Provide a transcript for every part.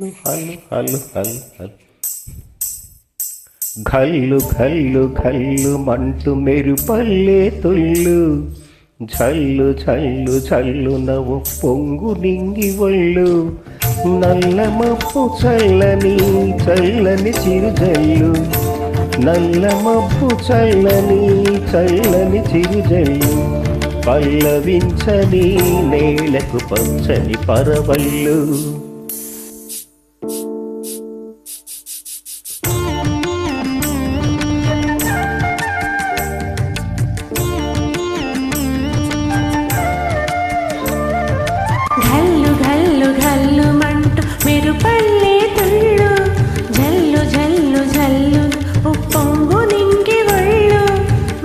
హల్లు హల్లు హల్లు హల్లు ఘల్లు ఘల్లు ఘల్లు మంటూ మెరుపల్లే తుళ్ళు జల్లు జల్లు జల్లు నవ్వు పొంగు నింగి ఒళ్ళు నల్ల మబ్బు చల్లని చల్లని చిరుజల్లు నల్ల మబ్బు చల్లని చల్లని చిరుజల్లు పల్లవించని నేలకు పచ్చని పరవళ్ళు. ఘల్లు ఘల్లు ఘల్లు మంటూ మెరుపల్లే తుళ్ళు జల్లు జల్లు జల్లు ఉప్పొంగు నింగి ఒళ్ళు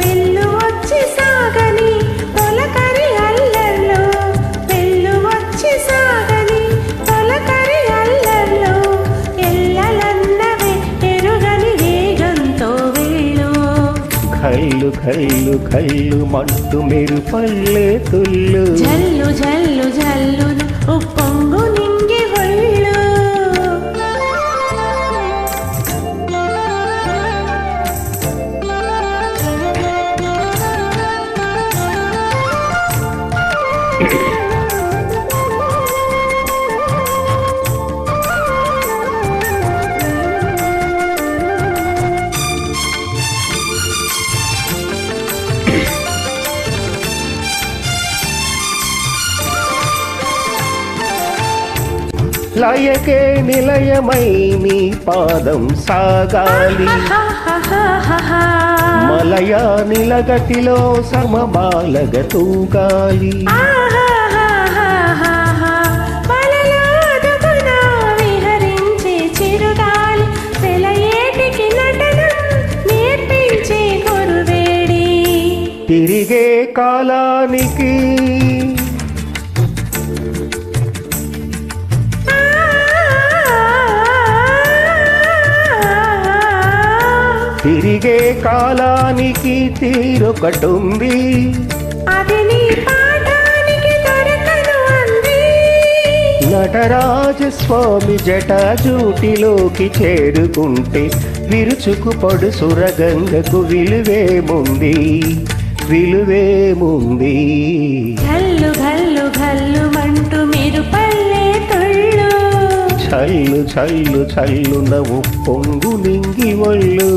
వెళ్ళు వచ్చి సాగని తొలకరి అల్లర్లో వెళ్ళు వచ్చి సాగని తొలకరి అల్లర్లో ఎల్లలన్నవే ఎరుగని వేగంతో వెళ్ళు. ఘల్లు ఘల్లు ఘల్లు మంటూ మెరుపల్లే తుళ్ళు జల్లు జల్లు జల్లు ఉప్పొంగు నింగి ఒళ్ళు. లయకే నిలయమై నీ పాదం సాగాలి మలయా నిలగతిలో సమబాలగ తూగాలి. విహరించే చిరుగాలి సెలయేటికి నటనం నేర్పించే గురువేడి తిరిగే కాలానికి తిరిగే కాలానికి తీరొకటుంది అది నీ పాఠానికి దొరకను అంది. నటరాజస్వామి జటాజూటిలోకి చేరుకుంటే విరుచుకు పడు సురగంగకు విలువేముంది విలువేముంది. ఘల్లు ఘల్లు ఘల్లు మంటూ మెరుపల్లే తుళ్ళు చల్లు చల్లు చల్లు నవ్వు పొంగు నింగి ఒళ్ళు.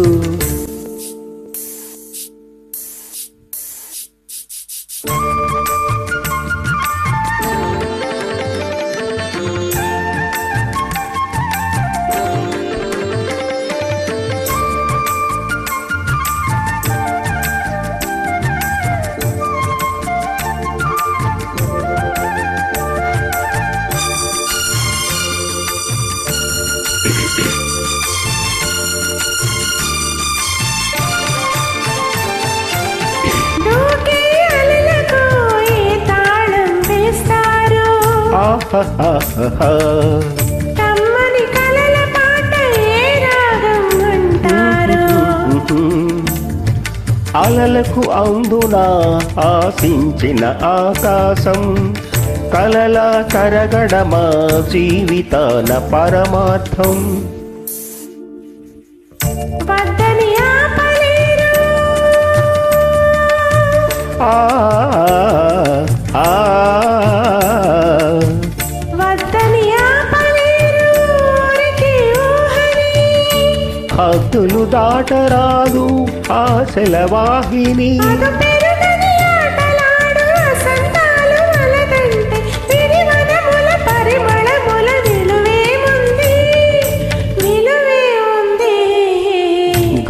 దూకే అలలకు ఏ తాళం వేస్తారు ఆహాహాహా. కమ్మని కలల పాట ఏ రాగం అంటారు. అలలకు అందున ఆశించిన ఆకాశం కలల కరగడమా జీవితాన పరమార్థం. వద్దని ఆపలేరు ఆ ఆ వద్దని ఆపలేరు ఊరికి ఊహని హద్దులు దాటరాదు ఆశల వాహిని. అదు పెరుగని ఆటలాడు వసంతాలు అలదంటే విరివనముల పరిమళముల విలువేముంది విలువేముంది.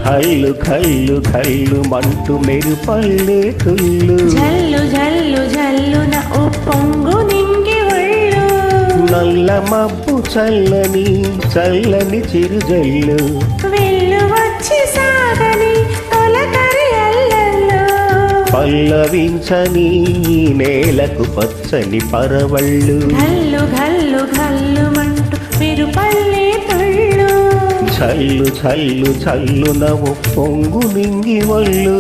ఘల్లు ఘల్లు ఘల్లు మంటూ మెరుపల్లే తుళ్ళు జల్లు జల్లు జల్లున ఉప్పొంగు నింగి ఒళ్ళు నల్ల మబ్బు చల్లని చల్లని చిరుజల్లు వెళ్ళు వచ్చి సాగని తొలకరి అల్లల్లో పల్లవించని నేలకు పచ్చని పరవళ్ళు. ఘల్లు ఘల్లు ఘల్లు మంటూ మెరుపల్లే తుళ్ళు చల్లు చల్లు చల్లు నవ్వు పొంగు నింగి ఒళ్ళు.